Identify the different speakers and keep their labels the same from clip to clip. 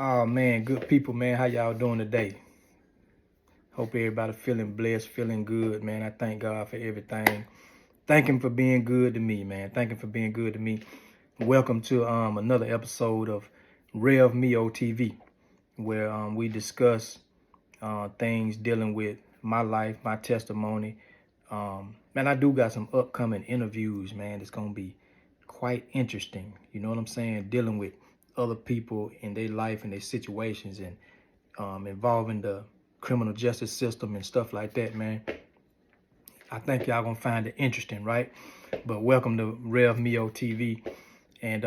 Speaker 1: Oh man, good people, man. How y'all doing today? Hope everybody feeling blessed, feeling good, man. I thank God for everything. Thank him for being good to me, man. Thank him for being good to me. Welcome to another episode of Rev Mio TV, where we discuss things dealing with my life, my testimony. Man, I do got some upcoming interviews, man. It's gonna be quite interesting. You know what I'm saying? Dealing with other people in their life and their situations, and involving the criminal justice system and stuff like that, man. I think y'all gonna find it interesting, right? But welcome to Rev Mio TV, and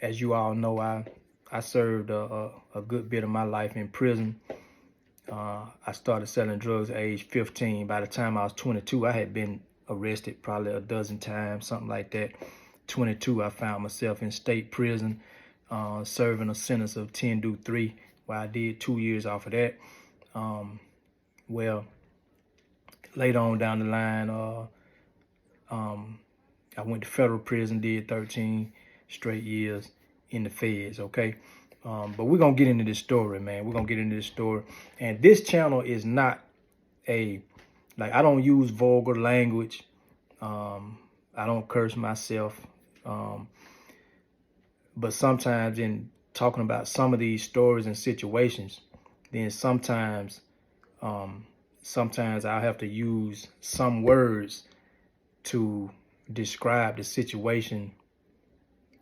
Speaker 1: as you all know, I served a good bit of my life in prison. I started selling drugs at age 15. By the time I was 22, I had been arrested probably a dozen times, something like that. 22, I found myself in state prison, serving a sentence of 10-3, where I did 2 years off of that. Well, later on down the line, I went to federal prison, did 13 straight years in the feds, okay? But we're going to get into this story, man. We're going to get into this story. And this channel is not I don't use vulgar language. I don't curse myself. But sometimes in talking about some of these stories and situations, then sometimes I'll have to use some words to describe the situation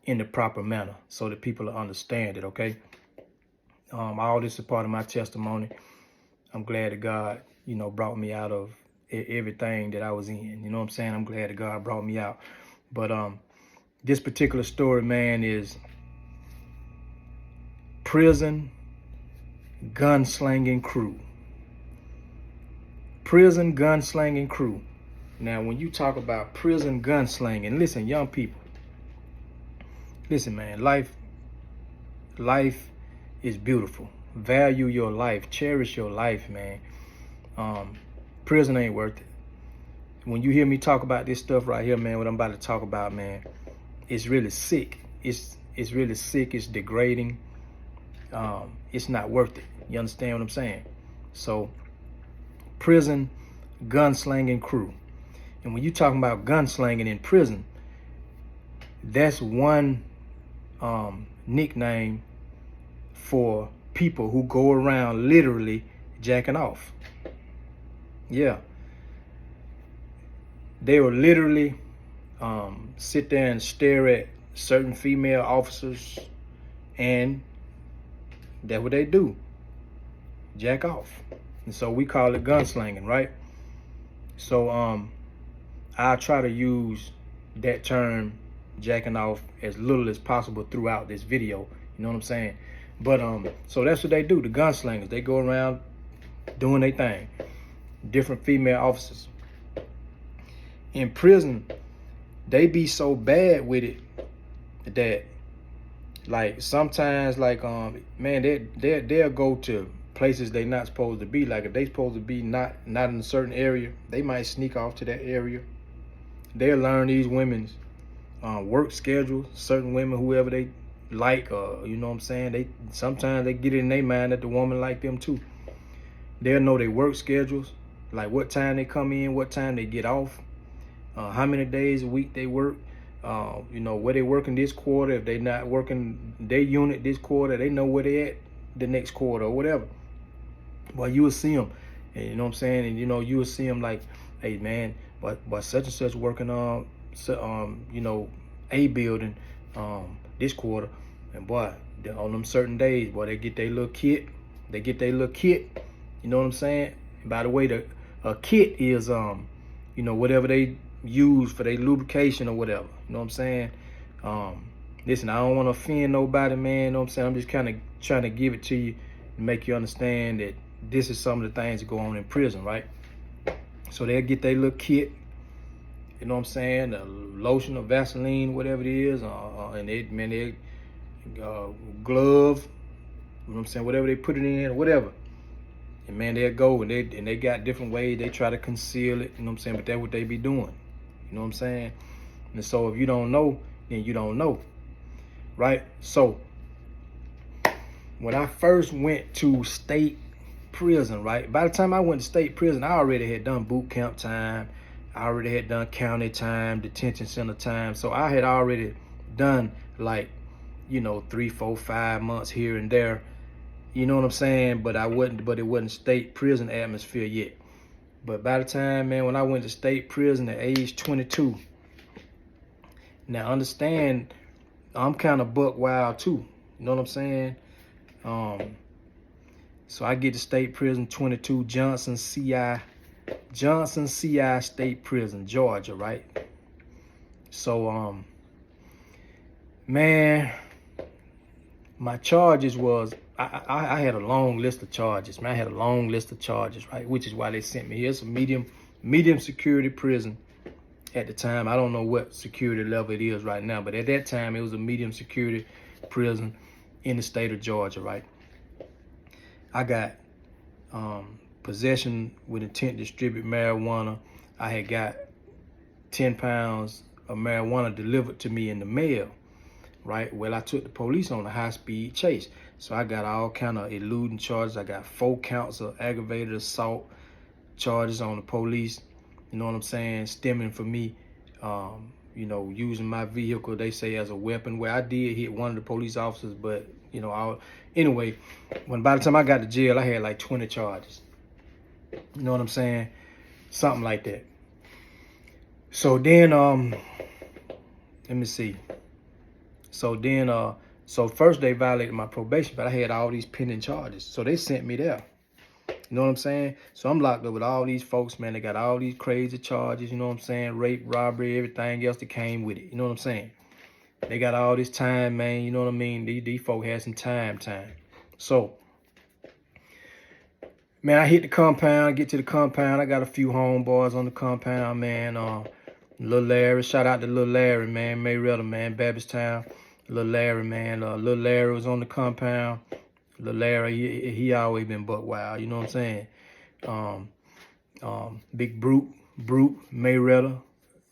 Speaker 1: in the proper manner so that people will understand it, okay? All this is part of my testimony. I'm glad that God, brought me out of everything that I was in. You know what I'm saying? I'm glad that God brought me out. But this particular story, man, is prison gunslinging crew. Prison gunslinging crew. Now, when you talk about prison gunslinging, listen, young people. Listen, man, life is beautiful. Value your life. Cherish your life, man. Prison ain't worth it. When you hear me talk about this stuff right here, man, what I'm about to talk about, man, it's really sick. It's really sick. It's degrading. It's not worth it. You understand what I'm saying? So, prison gunslinging crew. And when you talking about gunslinging in prison, that's one nickname for people who go around literally jacking off. Yeah. They will literally sit there and stare at certain female officers, and that's what they do. Jack off. And so we call it gunslinging, right? So I try to use that term, jacking off, as little as possible throughout this video. You know what I'm saying? But so that's what they do, the gunslingers. They go around doing their thing. Different female officers. In prison, they be so bad with it that, like, sometimes, like, man, they'll go to places they not supposed to be. Like, if they supposed to be not in a certain area, they might sneak off to that area. They'll learn these women's work schedule, certain women, whoever they like, you know what I'm saying? Sometimes they get it in their mind that the woman like them too. They'll know their work schedules, like what time they come in, what time they get off, how many days a week they work, where they working this quarter. If they not working their unit this quarter, they know where they at the next quarter or whatever. Well, you will see them, and you know what I'm saying? And you will see them like, hey man, but such and such working on, a building this quarter, and boy, on them certain days, boy, they get their little kit. You know what I'm saying? And by the way, a kit is whatever they use for their lubrication or whatever. You know what I'm saying? Listen, I don't want to offend nobody, man. You know what I'm saying? I'm just kind of trying to give it to you and make you understand that this is some of the things that go on in prison, right? So they'll get their little kit, you know what I'm saying, a lotion or Vaseline, whatever it is, and they glove, you know what I'm saying, whatever they put it in, whatever. And man, they'll go and they got different ways they try to conceal it, you know what I'm saying, but that's what they be doing, you know what I'm saying? And so if you don't know, then you don't know, right? So when I first went to state prison, right? By the time I went to state prison, I already had done boot camp time. I already had done county time, detention center time. So I had already done like, 3, 4, 5 months here and there. You know what I'm saying? But it wasn't state prison atmosphere yet. But by the time, man, when I went to state prison at age 22, now understand, I'm kind of buck wild too. You know what I'm saying? So I get to state prison 22, Johnson CI State Prison, Georgia, right? So, man, my charges was, I had a long list of charges, man. I had a long list of charges, right? Which is why they sent me here. It's a medium security prison at the time. I don't know what security level it is right now, but at that time, it was a medium security prison in the state of Georgia, right? I got possession with intent to distribute marijuana. I had got 10 pounds of marijuana delivered to me in the mail, right? Well, I took the police on a high-speed chase. So I got all kind of eluding charges. I got 4 counts of aggravated assault charges on the police. You know what I'm saying? Stemming from me, using my vehicle, they say, as a weapon. Where I did hit one of the police officers, but, anyway, by the time I got to jail, I had like 20 charges. You know what I'm saying? Something like that. So then, let me see. So then, so first they violated my probation, but I had all these pending charges. So they sent me there. You know what I'm saying? So I'm locked up with all these folks, man. They got all these crazy charges, you know what I'm saying? Rape, robbery, everything else that came with it. You know what I'm saying? They got all this time, man. You know what I mean? These folks had some time. So, man, I hit the compound, get to the compound. I got a few homeboys on the compound, man. Lil Larry, shout out to Lil Larry, man. Mayweather, man, Babbstown. Lil Larry, man. Lil Larry was on the compound. Lil Larry, he always been buck wild, you know what I'm saying? Big Brute, Mayweather,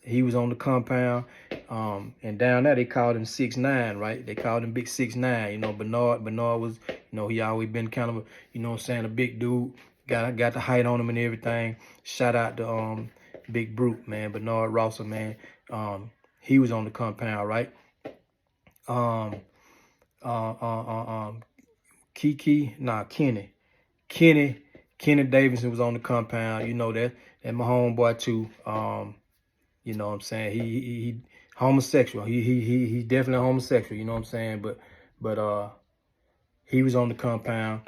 Speaker 1: he was on the compound. And down there, they called him 6'9", right? They called him Big 6'9". You know, Bernard was, he always been kind of a, you know what I'm saying, a big dude. Got the height on him and everything. Shout out to Big Brute, man, Bernard Rosser, man. He was on the compound, right? Kenny Davidson was on the compound. You know that my homeboy too. You know what I'm saying? He homosexual. He definitely homosexual. You know what I'm saying? But he was on the compound.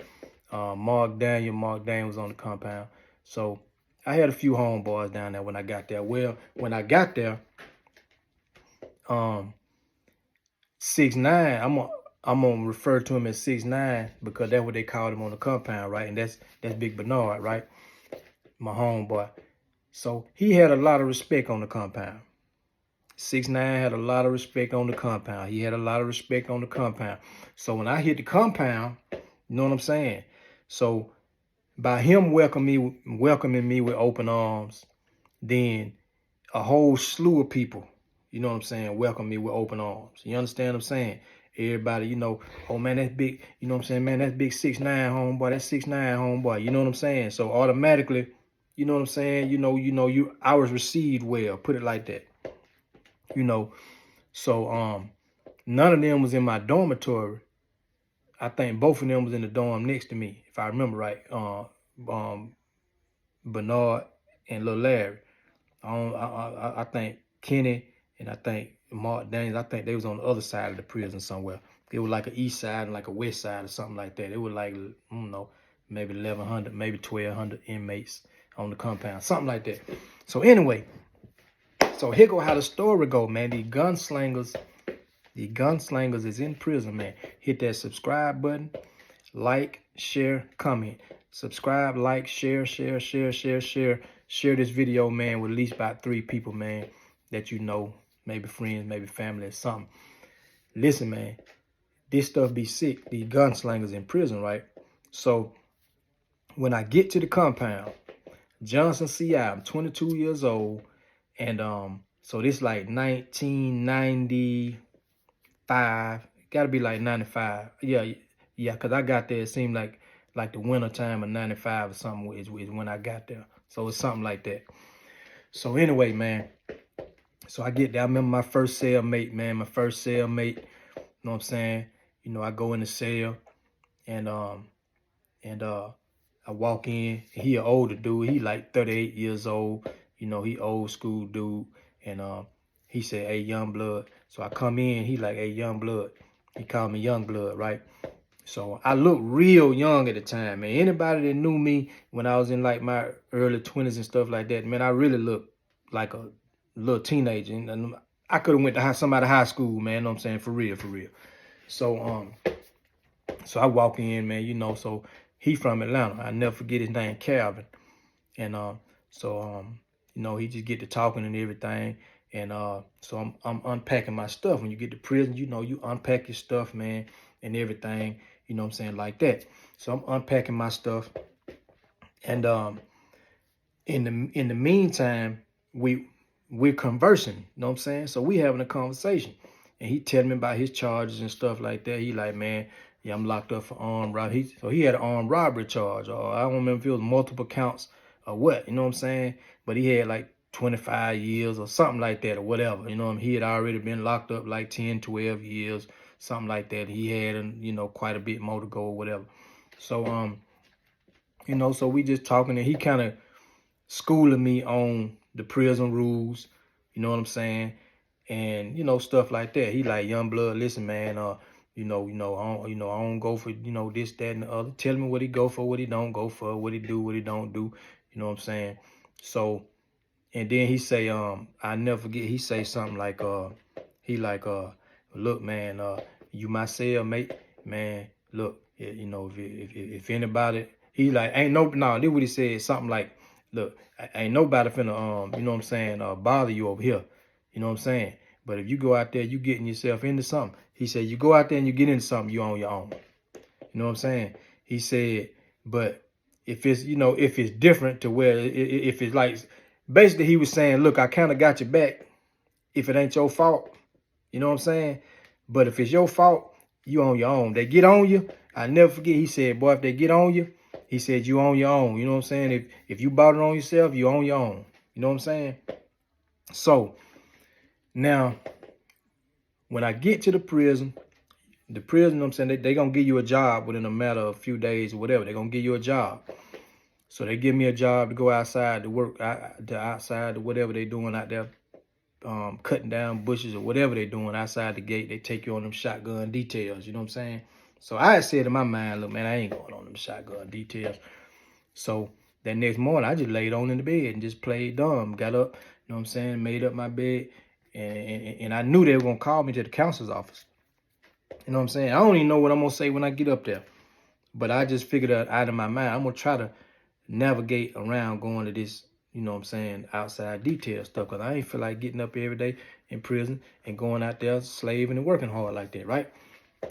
Speaker 1: Mark Daniel was on the compound. So I had a few homeboys down there when I got there. Well, when I got there, 6'9", I'm gonna refer to him as 6'9" because that's what they called him on the compound, right? And that's Big Bernard, right? My homeboy. So he had a lot of respect on the compound. 6'9" had a lot of respect on the compound. He had a lot of respect on the compound. So when I hit the compound, you know what I'm saying? So by him welcoming me with open arms, then a whole slew of people, you know what I'm saying, welcome me with open arms. You understand what I'm saying? Everybody, oh man, that's big, you know what I'm saying, man, that's Big 6'9", homeboy, that's 6'9", homeboy, you know what I'm saying? So automatically, you know what I'm saying, I was received well, put it like that. So none of them was in my dormitory. I think both of them was in the dorm next to me, if I remember right. Bernard and Lil Larry. I think Kenny and I think Mark Daniels, I think they was on the other side of the prison somewhere. It was like an east side and like a west side or something like that. It was like, I don't know, maybe 1,100, maybe 1,200 inmates on the compound, something like that. So anyway, so here go how the story go, man. The gunslingers is in prison, man. Hit that subscribe button, like, share, comment. Subscribe, like, share this video, man, with at least about 3 people, man, that you know, maybe friends, maybe family or something. Listen, man, this stuff be sick. These gunslingers in prison, right? So when I get to the compound, Johnson CI, I'm 22 years old, and so this like 1995, gotta be like 95. Yeah, Yeah, because I got there, it seemed like the winter time of 95 or something is when I got there. So it's something like that. So anyway, man, so I get there. I remember my first cellmate, man, my first cellmate, you know what I'm saying? You know, I go in the cell and and I walk in. He an older dude. He like 38 years old. You know, he old school dude. And he said, "Hey, young blood." So I come in. He like, "Hey, young blood." He called me young blood, right? So I looked real young at the time, man. Anybody that knew me when I was in like my early 20s and stuff like that, man, I really looked like a little teenager. And I could have went to somebody high school, man. You know what I'm saying? For real, for real. So so I walk in, man, you know, so he from Atlanta. I never forget his name, Calvin. And so you know, he just get to talking and everything. And so I'm unpacking my stuff. When you get to prison, you know, you unpack your stuff, man, and everything, you know what I'm saying, like that. So I'm unpacking my stuff. And in the meantime, we're conversing, you know what I'm saying? So we having a conversation. And he telling me about his charges and stuff like that. He like, "Man, yeah, I'm locked up for armed robbery." So he had an armed robbery charge, or I don't remember if it was multiple counts or what, you know what I'm saying? But he had like 25 years or something like that or whatever, you know. He had already been locked up like 10, 12 years, something like that. He had, you know, quite a bit more to go or whatever. So, you know, so we just talking, and he kind of schooling me on the prison rules, you know what I'm saying? And, you know, stuff like that. He like, "Young blood, listen, man, I don't go for, you know, this, that, and the other. Tell me what he go for, what he don't go for, what he do, what he don't do." You know what I'm saying? So, and then he say, I never forget, he say something like, he like, "Look, man, you my cellmate, man, look, you know, if anybody," he like, "Ain't no," no, this what he said, something like, "Look, ain't nobody finna, you know what I'm saying, bother you over here," you know what I'm saying? "But if you go out there, you getting yourself into something." He said, "You go out there and you get into something, you on your own." You know what I'm saying? He said, "But if it's, you know, if it's different to where, if it's like," basically he was saying, "Look, I kind of got your back if it ain't your fault." You know what I'm saying? "But if it's your fault, you on your own. They get on you." I never forget, he said, "Boy, if they get on you," he said, "you on your own." You know what I'm saying? If you bought it on yourself, you on your own. You know what I'm saying? So now, when I get to the prison, you know what I'm saying, they going to give you a job within a matter of a few days or whatever. They're going to give you a job. So they give me a job to go outside to work, outside to whatever they doing out there, cutting down bushes or whatever they doing outside the gate. They take you on them shotgun details, you know what I'm saying? So I had said in my mind, "Look, man, I ain't going on them shotgun details." So that next morning, I just laid on in the bed and just played dumb. Got up, you know what I'm saying, made up my bed, and I knew they were going to call me to the counselor's office. You know what I'm saying? I don't even know what I'm going to say when I get up there. But I just figured out of my mind, I'm going to try to navigate around going to this, you know what I'm saying, outside detail stuff, because I ain't feel like getting up every day in prison and going out there slaving and working hard like that, right?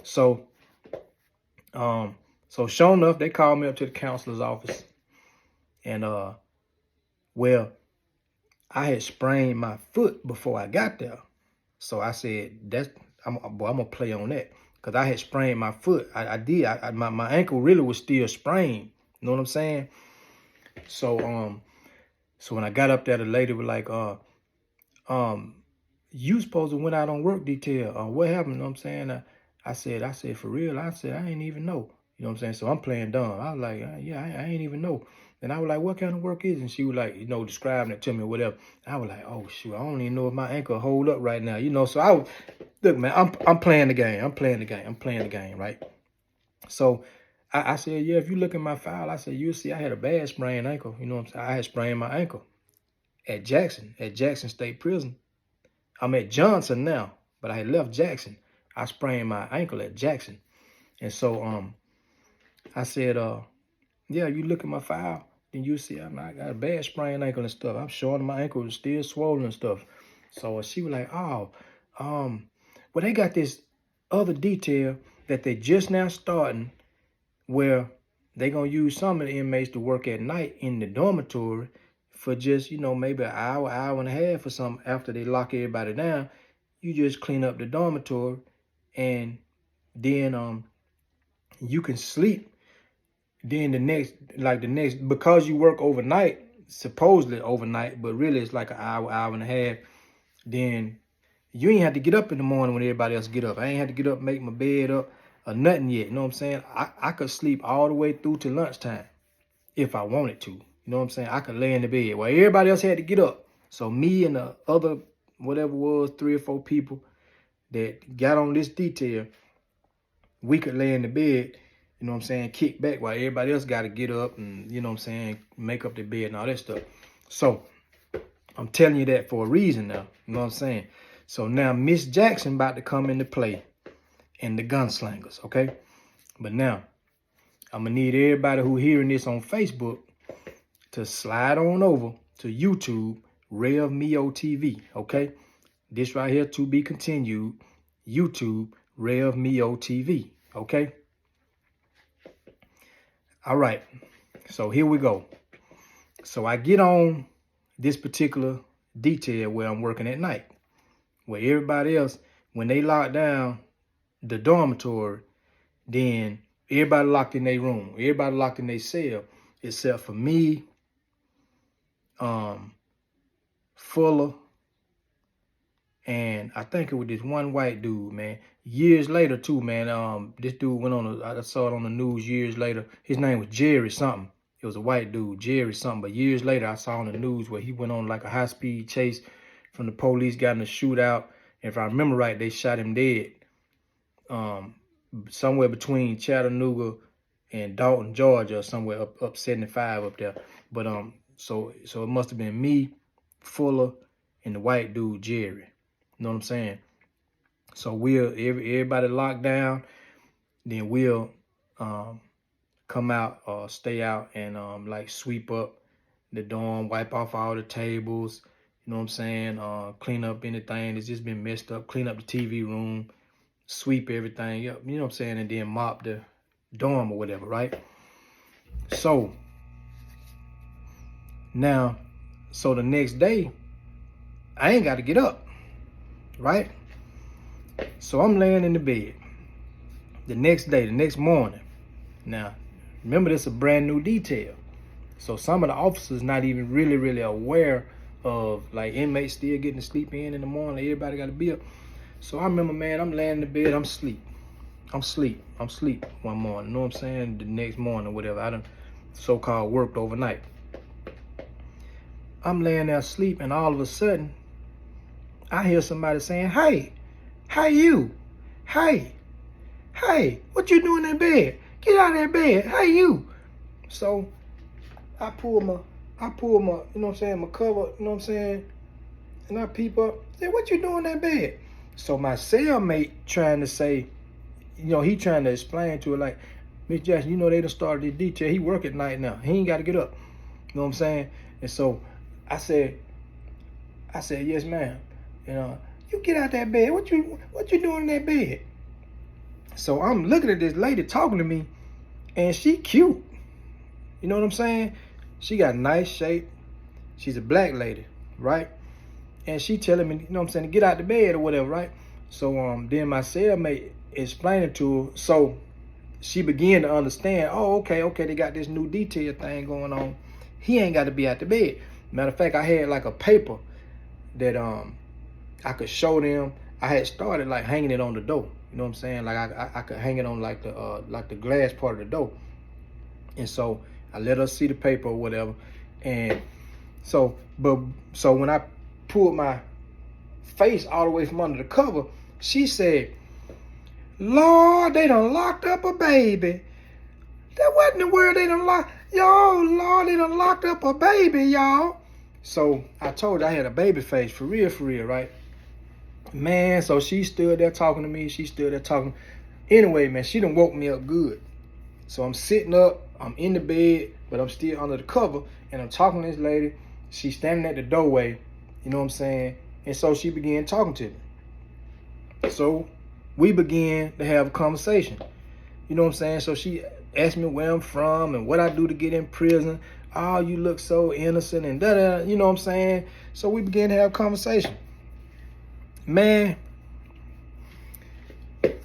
Speaker 1: So, so sure enough, they called me up to the counselor's office, and well, I had sprained my foot before I got there. So I said, I'm gonna play on that, because I had sprained my foot. I did. My ankle really was still sprained. You know what I'm saying? So so when I got up there, the lady was like, "You supposed to went out on work detail. What happened?" You know what I'm saying? I said, "For real?" I said, "I ain't even know." You know what I'm saying? So I'm playing dumb. I was like, "Yeah, I ain't even know." And I was like, "What kind of work is it?" And she was like, you know, describing it to me or whatever. I was like, "Oh shoot, I don't even know if my ankle hold up right now." You know, so I was, look, man, I'm playing the game. I'm playing the game. I'm playing the game, right? So I said, "Yeah, if you look at my file," I said, "you'll see I had a bad sprained ankle." You know what I'm saying? I had sprained my ankle at Jackson State Prison. I'm at Johnson now, but I had left Jackson. I sprained my ankle at Jackson. And so I said, "Yeah, you look at my file, then you see I got a bad sprained ankle and stuff. I'm showing my ankle is still swollen and stuff." So she was like, "Oh, well, they got this other detail that they just now starting, where they gonna use some of the inmates to work at night in the dormitory for just, you know, maybe an hour and a half or something after they lock everybody down. You just clean up the dormitory, and then you can sleep. Then the next, because you work overnight, supposedly overnight, but really it's like an hour, hour and a half. Then you ain't have to get up in the morning when everybody else get up. I ain't had to get up, make my bed up or nothing yet. You know what I'm saying? I could sleep all the way through to lunchtime if I wanted to. You know what I'm saying? I could lay in the bed while everybody else had to get up. So me and the other, whatever was, 3 or 4 people that got on this detail, we could lay in the bed, you know what I'm saying, kick back while everybody else got to get up and, you know what I'm saying, make up their bed and all that stuff. So I'm telling you that for a reason now, you know what I'm saying? So now Miss Jackson about to come into play and the gunslingers, okay? But now I'm going to need everybody who hearing this on Facebook to slide on over to YouTube, Rev Mio TV, okay? This right here to be continued, YouTube, Rev Mio TV, okay? All right, so here we go. So I get on this particular detail where I'm working at night, where everybody else, when they lock down the dormitory, then everybody locked in their room, everybody locked in their cell, except for me, Fuller, and I think it was this one white dude, man. Years later, too, man, this dude went on, I saw it on the news years later. His name was Jerry something. It was a white dude, Jerry something. But years later, I saw on the news where he went on like a high-speed chase from the police, got in a shootout. And if I remember right, they shot him dead somewhere between Chattanooga and Dalton, Georgia, or somewhere up 75 up there. But so it must have been me, Fuller, and the white dude, Jerry. You know what I'm saying? So everybody locked down, then we'll come out or stay out and like sweep up the dorm, wipe off all the tables, you know what I'm saying? Clean up anything that's just been messed up, clean up the TV room, sweep everything up, you know what I'm saying? And then mop the dorm or whatever, right? So now, so the next day, I ain't got to get up, right? So I'm laying in the bed the next day, the next morning. Now, remember, this is a brand new detail. So some of the officers not even really aware of like inmates still getting to sleep in the morning. Everybody got to be up. So I remember, man, I'm laying in the bed. I'm asleep one morning. You know what I'm saying? The next morning, whatever. I done so-called worked overnight. I'm laying there asleep, and all of a sudden, I hear somebody saying, "Hey, you. Hey, what you doing in bed? Get out of that bed. Hey, you." So I pull my, you know what I'm saying, my cover, you know what I'm saying, and I peep up. Say, "What you doing in that bed?" So my cellmate trying to say, you know, he trying to explain to her like, "Miss Jackson, you know they done started this detail. He work at night now. He ain't got to get up." You know what I'm saying? And so I said, "Yes, ma'am. You know, you get out that bed. What you doing in that bed?" So I'm looking at this lady talking to me, and she cute. You know what I'm saying? She got nice shape. She's a black lady, right? And she telling me, you know what I'm saying, to get out the bed or whatever, right? So then my cellmate explaining to her, so she began to understand, oh, okay, they got this new detail thing going on. He ain't got to be out the bed. Matter of fact, I had like a paper that I could show them. I had started like hanging it on the door. You know what I'm saying? Like I could hang it on like the glass part of the door. And so I let her see the paper or whatever. And so when I pulled my face all the way from under the cover, she said, "Lord, they done locked up a baby." That what in the world they done locked? Y'all, Lord, they done locked up a baby, y'all. So I told her I had a baby face, for real, right? Man, so she stood there talking to me. Anyway, man, she done woke me up good. So I'm sitting up, I'm in the bed, but I'm still under the cover, and I'm talking to this lady. She's standing at the doorway, you know what I'm saying? And so she began talking to me. So we began to have a conversation, you know what I'm saying? So she asked me where I'm from and what I do to get in prison. "Oh, you look so innocent," and da-da, you know what I'm saying? So we began to have a conversation. Man,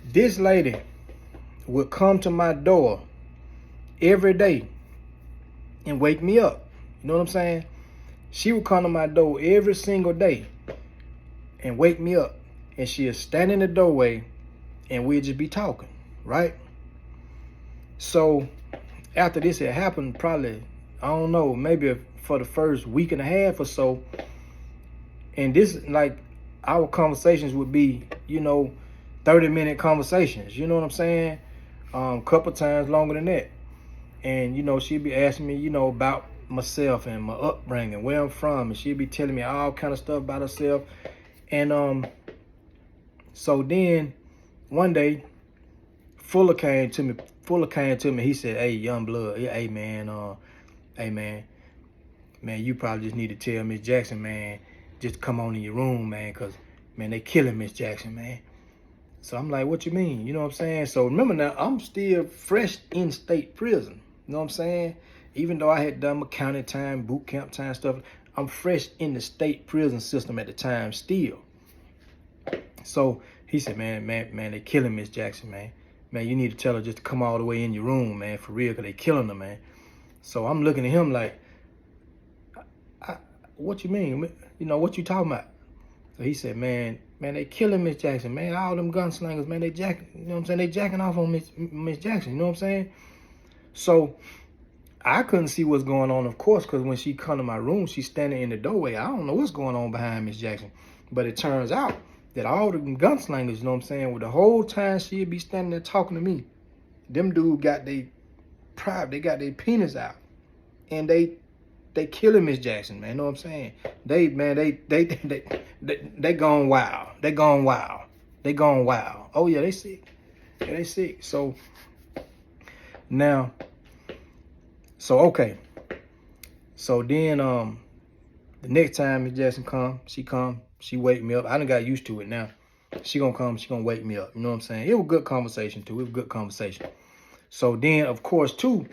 Speaker 1: this lady, would come to my door every day and wake me up. You know what I'm saying? She would come to my door every single day and wake me up. And she'd stand in the doorway and we'd just be talking, right? So after this had happened, probably, I don't know, maybe for the first week and a half or so, and this, like, our conversations would be, 30-minute conversations, you know what I'm saying? Couple times longer than that. And, she'd be asking me, about myself and my upbringing, where I'm from, and she'd be telling me all kind of stuff about herself. And so then one day, Fuller came to me. He said, "Hey, young blood, hey man, you probably just need to tell Miss Jackson, man, just come on in your room, man, cause man, they killing Miss Jackson, man." So I'm like, "What you mean?" You know what I'm saying? So remember now, I'm still fresh in state prison. You know what I'm saying? Even though I had done my county time, boot camp time stuff, I'm fresh in the state prison system at the time still. So he said, man, they killing Miss Jackson, man. Man, you need to tell her just to come all the way in your room, man, for real, because they killing her, man. So I'm looking at him like, what you mean? What you talking about? So he said, man, they killing Miss Jackson, man. All them gunslingers, man, they jacking off on Miss Jackson, you know what I'm saying? So I couldn't see what's going on, of course, because when she come to my room, she's standing in the doorway. I don't know what's going on behind Miss Jackson. But it turns out that all the gunslingers, you know what I'm saying, with the whole time she'd be standing there talking to me, them dudes got their penis out. And they killing Miss Jackson, man. You know what I'm saying? They gone wild. They gone wild. Oh yeah, they sick. Yeah, they sick. So now, okay. So then the next time Miss Jackson she wake me up. I done got used to it now. She gonna wake me up. You know what I'm saying? It was good conversation too. It was good conversation. So then, of course, too,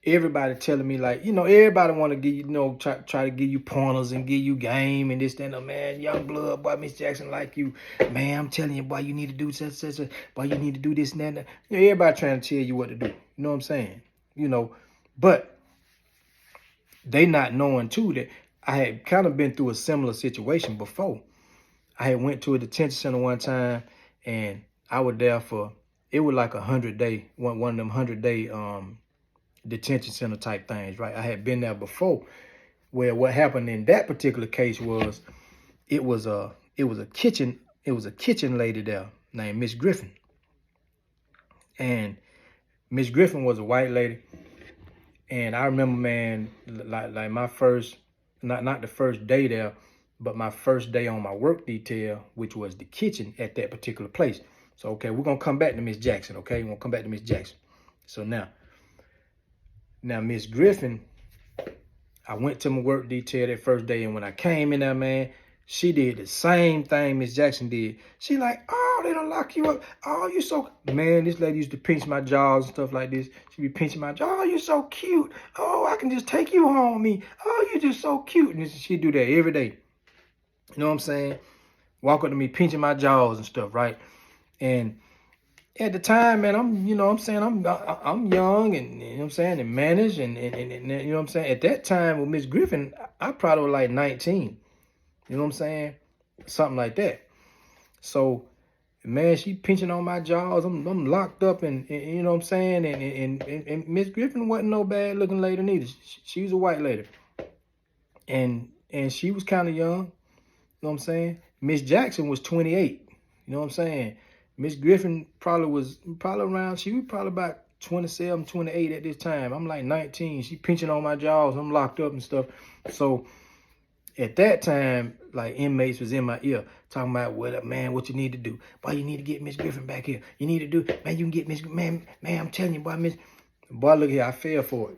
Speaker 1: everybody telling me, like, everybody want to give you, try to give you pointers and give you game and this, that, and man, young blood, boy, Miss Jackson like you. Man, I'm telling you, boy, you need to do such, boy, you need to do this and that. Everybody trying to tell you what to do. You know what I'm saying? But they not knowing, too, that I had kind of been through a similar situation before. I had went to a detention center one time, and I was there for, it was like 100-day, one of them 100-day detention center type things, right? I had been there before, where what happened in that particular case was it was a kitchen lady there named Miss Griffin. And Miss Griffin was a white lady. And I remember, man, like my first, not the first day there, but my first day on my work detail, which was the kitchen at that particular place. So, okay, we're going to come back to Miss Jackson, okay? We're going to come back to Miss Jackson. So now Miss Griffin, I went to my work detail that first day, and when I came in there, man, she did the same thing Miss Jackson did. She like, oh, they don't lock you up. Oh, you so, man, this lady used to pinch my jaws and stuff like this. She be pinching my jaw. Oh, you're so cute. Oh, I can just take you home with me. Oh, you're just so cute. And she do that every day. You know what I'm saying? Walk up to me, pinching my jaws and stuff, right? And at the time, man, I'm young and, you know what I'm saying, and managed and you know what I'm saying? At that time with Miss Griffin, I probably was like 19. You know what I'm saying? Something like that. So, man, she pinching on my jaws. I'm locked up and you know what I'm saying? And Miss Griffin wasn't no bad looking lady neither. She was a white lady. And she was kind of young. You know what I'm saying? Miss Jackson was 28. You know what I'm saying? Miss Griffin probably was around, she was probably about 27, 28 at this time. I'm like 19. She pinching on my jaws. I'm locked up and stuff. So at that time, like, inmates was in my ear talking about, what you need to do. Boy, you need to get Miss Griffin back here. You need to do, man, you can get Miss, man, I'm telling you, boy, look here, I fell for it.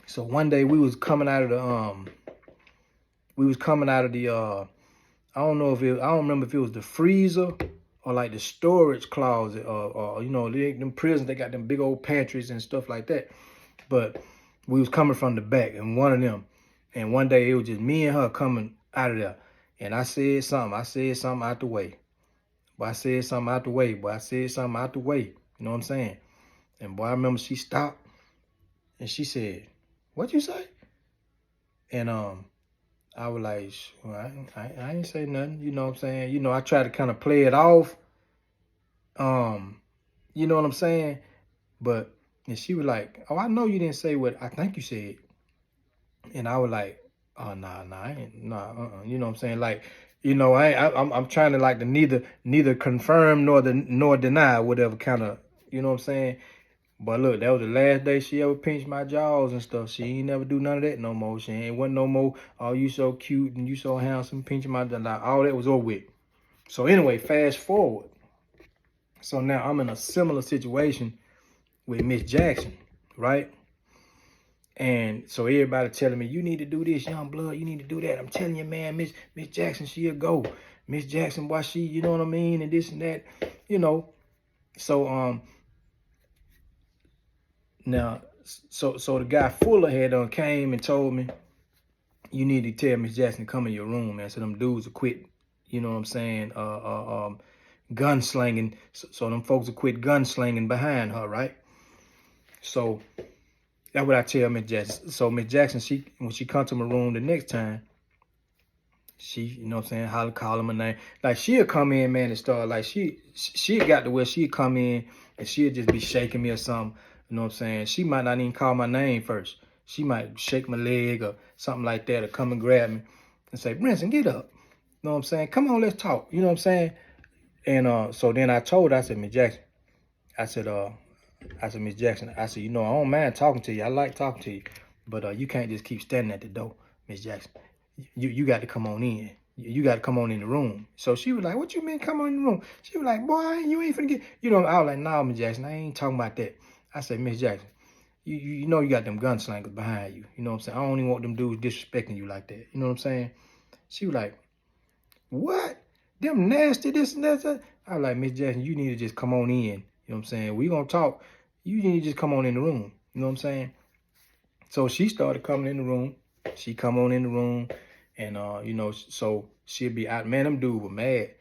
Speaker 1: So one day we was coming out of the, I don't remember if it was the freezer or like the storage closet or them prisons, they got them big old pantries and stuff like that. But we was coming from the back and one of them. And one day it was just me and her coming out of there. And I said something out the way. Boy, I said something out the way. Boy, I said something out the way. You know what I'm saying? And boy, I remember she stopped and she said, "What you say?" And I was like, well, I ain't say nothing. You know what I'm saying? You know, I try to kind of play it off. You know what I'm saying? But and she was like, "Oh, I know you didn't say what I think you said." And I was like, "Oh, nah, I ain't, nah, You know what I'm saying? Like, you know, I'm trying to like the neither confirm nor deny whatever kind of, you know what I'm saying? But look, that was the last day she ever pinched my jaws and stuff. She ain't never do none of that no more. She ain't wasn't no more. Oh, you so cute and you so handsome, pinching my jaws. Like, all that was over with. So anyway, fast forward. So now I'm in a similar situation with Miss Jackson, right? And so everybody telling me, you need to do this, young blood, you need to do that. I'm telling you, man, Miss Jackson, she'll go. Miss Jackson, why she, you know what I mean, and this and that, you know. So now so the guy Fuller had came and told me, you need to tell Miss Jackson to come in your room, man. So them dudes will quit, you know what I'm saying, gunslinging. So them folks will quit gunslinging behind her, right? So that's what I tell Miss Jackson. So Miss Jackson, when she come to my room the next time, she, you know what I'm saying, holler, call him a name. Like, she'll come in, man, and start, like, she got to where she'd come in and she'll just be shaking me or something. You know what I'm saying? She might not even call my name first. She might shake my leg or something like that, or come and grab me and say, Brinson, get up. You know what I'm saying? Come on, let's talk. You know what I'm saying? And so then I told her, I said, Miss Jackson, I said, Miss Jackson, I said, you know, I don't mind talking to you. I like talking to you. But you can't just keep standing at the door, Miss Jackson. You got to come on in. You got to come on in the room. So she was like, what you mean come on in the room? She was like, boy, you ain't finna get, you know, I was like, nah, Miss Jackson, I ain't talking about that. I said, Miss Jackson, you know you got them gunslingers behind you. You know what I'm saying? I don't even want them dudes disrespecting you like that. You know what I'm saying? She was like, what? Them nasty this and that. I was like, Miss Jackson, you need to just come on in. You know what I'm saying? We gonna talk. You need to just come on in the room. You know what I'm saying? So she started coming in the room. She come on in the room, and you know, so she'll be out. Man, them dudes were mad.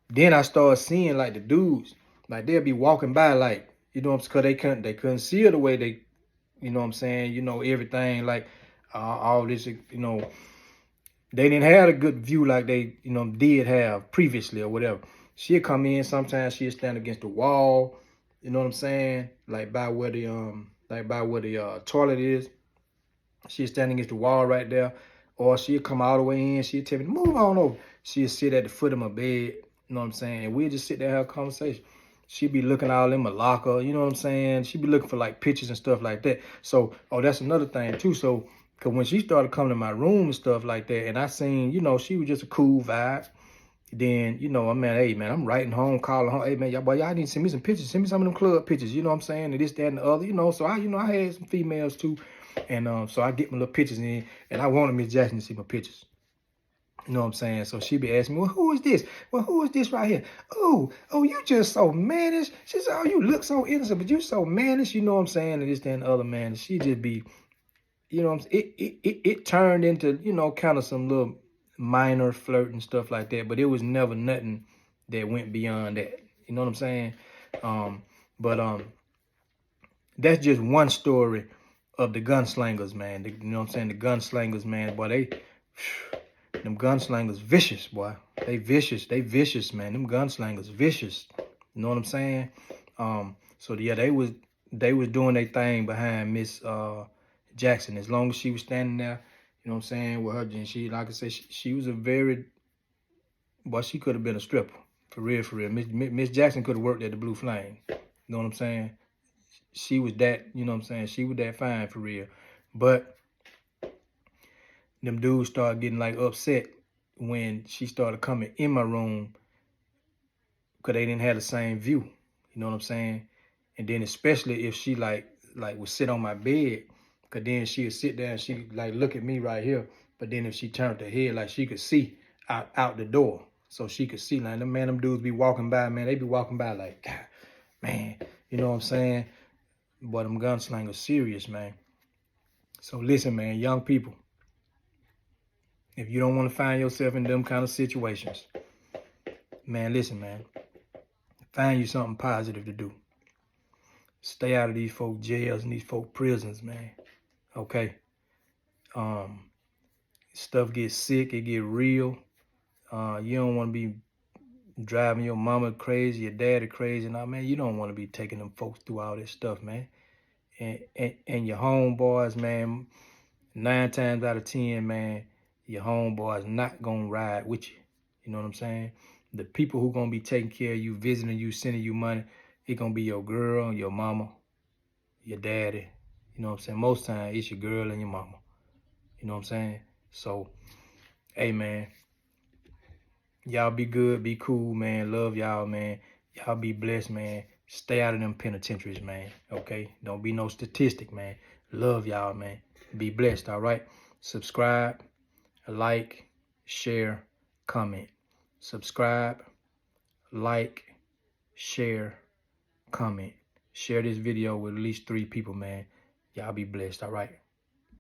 Speaker 1: Then I started seeing like the dudes, like they'll be walking by, like, you know, because they couldn't see her the way they, you know what I'm saying, you know, everything, like all this, you know, they didn't have a good view like they, you know, did have previously or whatever. She'll come in, sometimes she'll stand against the wall, you know what I'm saying, like by where the toilet is. She'll stand against the wall right there. Or she'll come all the way in, she'll tell me, move on over. She'll sit at the foot of my bed, you know what I'm saying, and we'll just sit there and have a conversation. She'd be looking all in my locker, you know what I'm saying? She'd be looking for like pictures and stuff like that. So, that's another thing too. So, because when she started coming to my room and stuff like that, and I seen, you know, she was just a cool vibe, then, you know, hey, man, I'm writing home, calling home. Hey, man, y'all need to send me some pictures. Send me some of them club pictures, you know what I'm saying? And this, that, and the other, you know. So, I had some females too. And so I get my little pictures in, and I wanted Miss Jackson to see my pictures. You know what I'm saying? So she be asking me, well, who is this? Well, who is this right here? Oh, you just so mannish. She said, oh, you look so innocent, but you so mannish. You know what I'm saying? And this, that, and the other, man. She just be, you know what I'm saying? It turned into, you know, kind of some little minor flirt and stuff like that. But it was never nothing that went beyond that. You know what I'm saying? But that's just one story of the gunslingers, man. You know what I'm saying? The gunslingers, man. Boy, them gunslingers vicious, boy. They vicious, man. Them gunslingers vicious. You know what I'm saying? So yeah, they was doing their thing behind Miss Jackson. As long as she was standing there, you know what I'm saying, with her, and she, like I said, she was a very, boy, she could have been a stripper. For real, for real. Miss Jackson could have worked at the Blue Flame. You know what I'm saying? She was that, you know what I'm saying? She was that fine, for real. But them dudes started getting like upset when she started coming in my room because they didn't have the same view. You know what I'm saying? And then especially if she like would sit on my bed, because then she would sit there and she like look at me right here. But then if she turned her head, like she could see out the door. So she could see, like, them dudes be walking by, man. They be walking by like, God, man, you know what I'm saying? But them gunslingers serious, man. So listen, man, young people, if you don't want to find yourself in them kind of situations, man, listen, man. Find you something positive to do. Stay out of these folk jails and these folk prisons, man. Okay. Stuff gets sick, it get real. You don't want to be driving your mama crazy, your daddy crazy. Now, man, you don't want to be taking them folks through all this stuff, man. And your homeboys, man, 9 times out of 10, man, your homeboys not gonna ride with you. You know what I'm saying? The people who gonna be taking care of you, visiting you, sending you money, it gonna be your girl, your mama, your daddy. You know what I'm saying? Most times it's your girl and your mama. You know what I'm saying? So, hey, man, y'all be good, be cool, man. Love y'all, man. Y'all be blessed, man. Stay out of them penitentiaries, man. Okay? Don't be no statistic, man. Love y'all, man. Be blessed, all right? Subscribe, like, share, comment. Subscribe, like, share, comment. Share this video with at least 3 people, man. Y'all be blessed, all right?